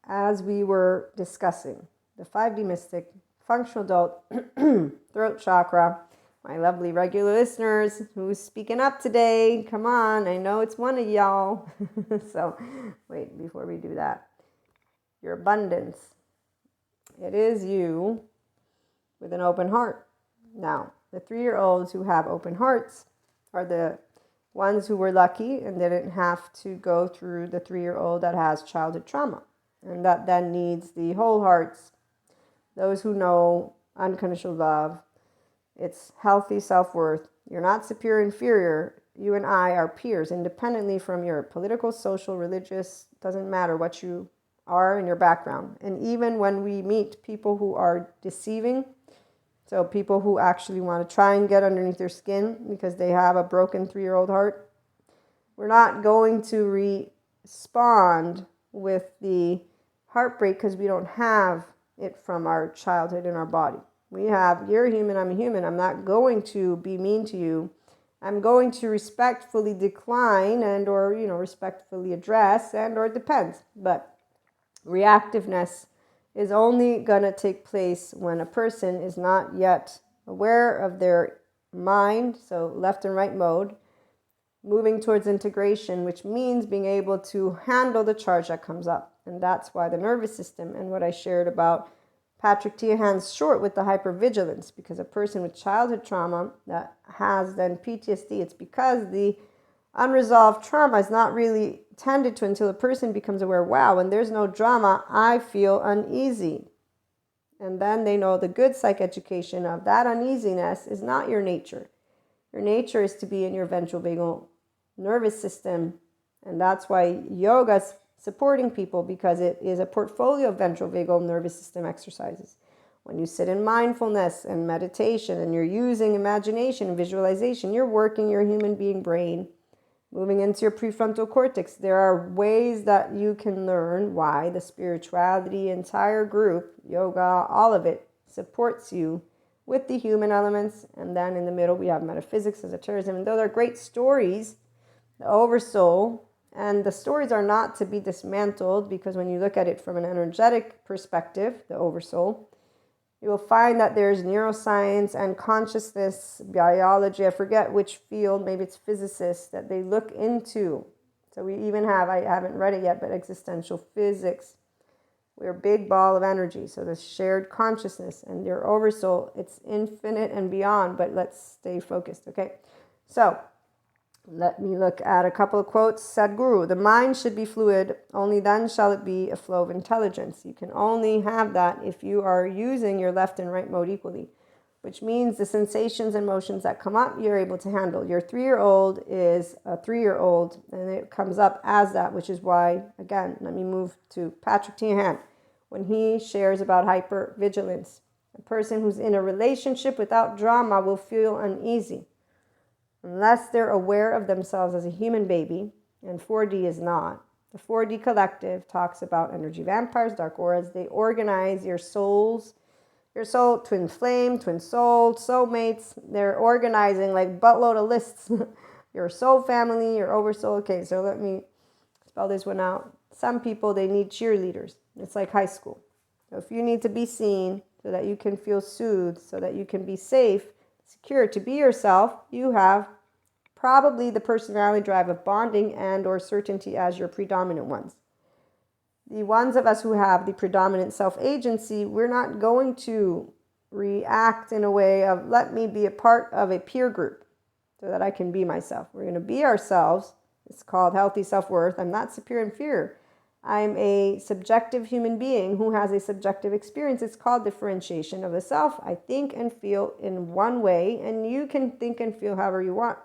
as we were discussing the 5D mystic, functional adult, throat chakra, my lovely regular listeners who's speaking up today, come on, I know it's one of y'all. So wait, before we do that, your abundance, it is you with an open heart. Now, the 3-year-olds who have open hearts are the ones who were lucky and didn't have to go through the 3-year-old that has childhood trauma, and that then needs the whole hearts, those who know unconditional love. It's healthy self-worth. You're not superior, inferior. You and I are peers, independently from your political, social, religious, doesn't matter what you are in your background. And even when we meet people who are deceiving, so people who actually want to try and get underneath their skin because they have a broken 3-year-old heart, we're not going to respond with the heartbreak because we don't have it from our childhood in our body. We have, you're human, I'm a human. I'm not going to be mean to you. I'm going to respectfully decline and or, respectfully address and or it depends. But reactiveness is only going to take place when a person is not yet aware of their mind, so left and right mode, moving towards integration, which means being able to handle the charge that comes up. And that's why the nervous system and what I shared about Patrick Tiahan's short with the hypervigilance, because a person with childhood trauma that has then PTSD, it's because the unresolved trauma is not really tended to until a person becomes aware, wow, when there's no drama, I feel uneasy. And then they know the good psychoeducation of that uneasiness is not your nature. Your nature is to be in your ventral vagal nervous system. And that's why yoga's supporting people, because it is a portfolio of ventral vagal nervous system exercises. When you sit in mindfulness and meditation and you're using imagination and visualization, you're working your human being brain, moving into your prefrontal cortex. There are ways that you can learn why the spirituality entire group, yoga, all of it supports you with the human elements. And then in the middle, we have metaphysics, esotericism. And those are great stories, the oversoul. And the stories are not to be dismantled, because when you look at it from an energetic perspective, the oversoul, you will find that there's neuroscience and consciousness, biology, I forget which field, maybe it's physicists, that they look into. So we even have, I haven't read it yet, but existential physics. We're a big ball of energy. So the shared consciousness and your oversoul, it's infinite and beyond, but let's stay focused, okay? So let me look at a couple of quotes. Sadhguru, the mind should be fluid, only then shall it be a flow of intelligence. You can only have that if you are using your left and right mode equally, which means the sensations and emotions that come up, you're able to handle. Your 3-year-old is a 3-year-old, and it comes up as that, which is why, again, let me move to Patrick Tiahan. When he shares about hypervigilance, a person who's in a relationship without drama will feel uneasy, unless they're aware of themselves as a human baby, and 4D is not. The 4D collective talks about energy vampires, dark auras. They organize your souls, your soul, twin flame, twin soul, soulmates. They're organizing like buttload of lists. Your soul family, your oversoul. Okay, so let me spell this one out. Some people, they need cheerleaders. It's like high school. So if you need to be seen so that you can feel soothed, so that you can be safe, secure, to be yourself, you have probably the personality drive of bonding and or certainty as your predominant ones. The ones of us who have the predominant self-agency, we're not going to react in a way of, let me be a part of a peer group so that I can be myself. We're going to be ourselves. It's called healthy self-worth. I'm not superior and inferior. I'm a subjective human being who has a subjective experience. It's called differentiation of the self. I think and feel in one way, and you can think and feel however you want.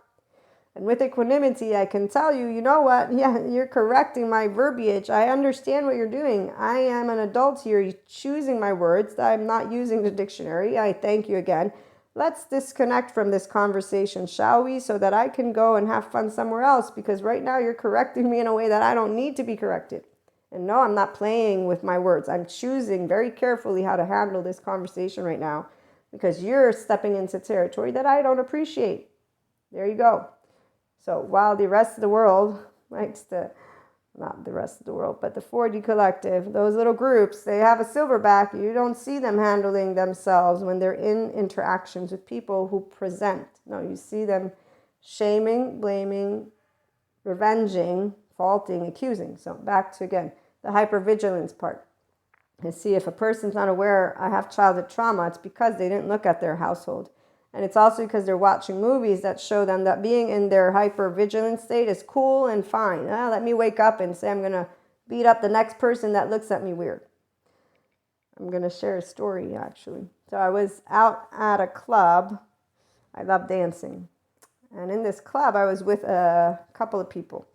And with equanimity, I can tell you, you know what? Yeah, you're correcting my verbiage. I understand what you're doing. I am an adult here. You're choosing my words. I'm not using the dictionary. I thank you again. Let's disconnect from this conversation, shall we? So that I can go and have fun somewhere else, because right now you're correcting me in a way that I don't need to be corrected. And no, I'm not playing with my words. I'm choosing very carefully how to handle this conversation right now, because you're stepping into territory that I don't appreciate. There you go. So while the rest of the world likes to not the rest of the world, but the 4D collective, those little groups, they have a silverback. You don't see them handling themselves when they're in interactions with people who present. No, you see them shaming, blaming, revenging, faulting, accusing. So back to, again, the hypervigilance part. And see, if a person's not aware I have childhood trauma, it's because they didn't look at their household. And it's also because they're watching movies that show them that being in their hypervigilance state is cool and fine. Let me wake up and say I'm going to beat up the next person that looks at me weird. I'm going to share a story, actually. So I was out at a club. I love dancing. And in this club, I was with a couple of people.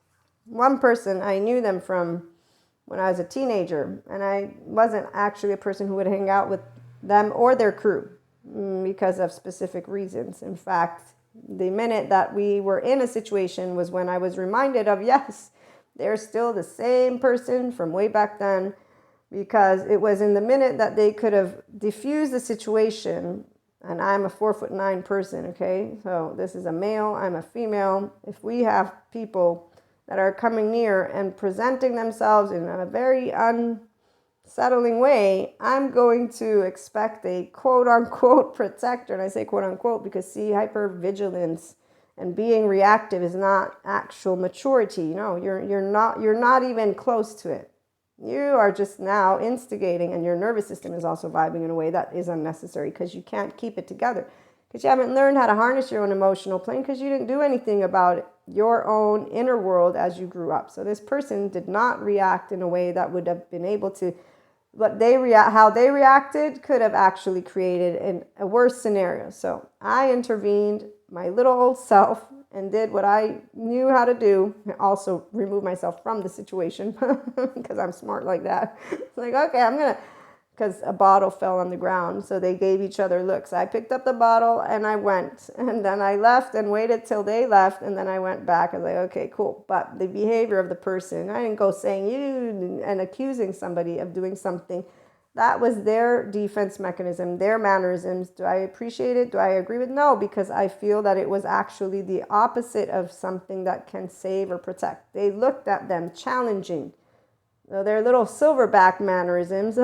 One person, I knew them from when I was a teenager. And I wasn't actually a person who would hang out with them or their crew because of specific reasons. In fact, the minute that we were in a situation was when I was reminded of, yes, they're still the same person from way back then, because it was in the minute that they could have diffused the situation. And I'm a 4'9" person, okay? So this is a male, I'm a female. If we have people that are coming near and presenting themselves in a very unsettling way, I'm going to expect a quote-unquote protector. And I say quote-unquote because, see, hypervigilance and being reactive is not actual maturity. No, you're not even close to it. You are just now instigating, and your nervous system is also vibing in a way that is unnecessary because you can't keep it together. Because you haven't learned how to harness your own emotional plane, because you didn't do anything about your own inner world as you grew up. So this person did not react in a way that would have been able to, how they reacted could have actually created a worse scenario. So I intervened, my little old self, and did what I knew how to do. I also removed myself from the situation because I'm smart like that. It's like, okay, because a bottle fell on the ground. So they gave each other looks. I picked up the bottle and I went. And then I left and waited till they left. And then I went back. I was like, okay, cool. But the behavior of the person, I didn't go saying you and accusing somebody of doing something. That was their defense mechanism, their mannerisms. Do I appreciate it? Do I agree with? No, because I feel that it was actually the opposite of something that can save or protect. They looked at them challenging. Their little silverback mannerisms.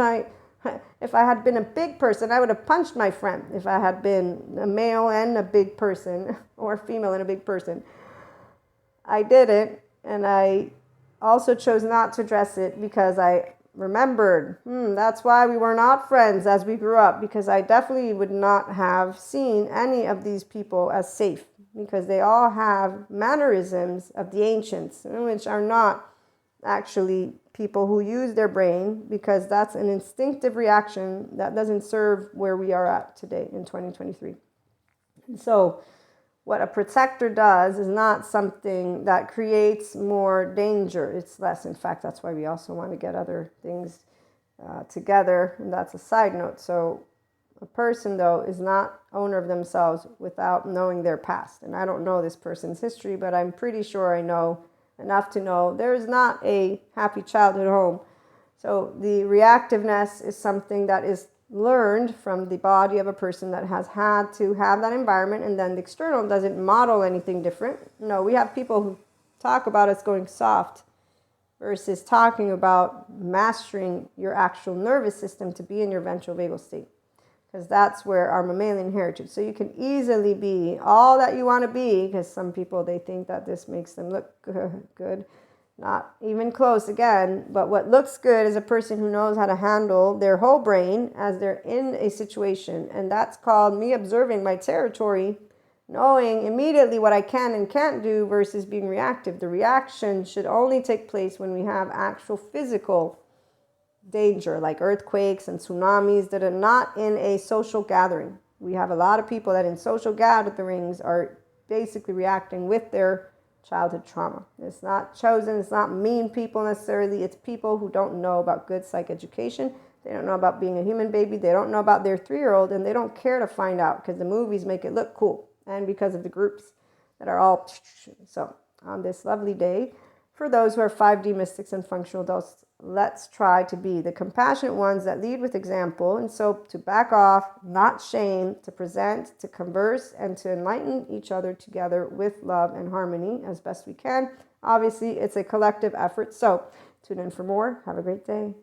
If I had been a big person, I would have punched my friend. If I had been a male and a big person, or a female and a big person. I didn't, and I also chose not to address it because I remembered, that's why we were not friends as we grew up, because I definitely would not have seen any of these people as safe, because they all have mannerisms of the ancients, which are not actually people who use their brain, because that's an instinctive reaction that doesn't serve where we are at today in 2023. And so what a protector does is not something that creates more danger. It's less. In fact, that's why we also want to get other things together. And that's a side note. So a person, though, is not owner of themselves without knowing their past. And I don't know this person's history, but I'm pretty sure I know enough to know there is not a happy childhood home. So the reactiveness is something that is learned from the body of a person that has had to have that environment, and then the external doesn't model anything different. No, we have people who talk about us going soft versus talking about mastering your actual nervous system to be in your ventral vagal state, because that's where our mammalian heritage. So you can easily be all that you want to be, because some people, they think that this makes them look good. Not even close again, but what looks good is a person who knows how to handle their whole brain as they're in a situation. And that's called me observing my territory, knowing immediately what I can and can't do versus being reactive. The reaction should only take place when we have actual physical danger, like earthquakes and tsunamis that are not in a social gathering. We have a lot of people that in social gatherings are basically reacting with their childhood trauma. It's not chosen, it's not mean people necessarily, it's people who don't know about good psych education. They don't know about being a human baby. They don't know about their 3-year-old, and they don't care to find out because the movies make it look cool, and because of the groups that are all. So on this lovely day, for those who are 5D mystics and functional adults, let's try to be the compassionate ones that lead with example. And so to back off, not shame, to present, to converse, and to enlighten each other together with love and harmony as best we can. Obviously, it's a collective effort. So tune in for more. Have a great day.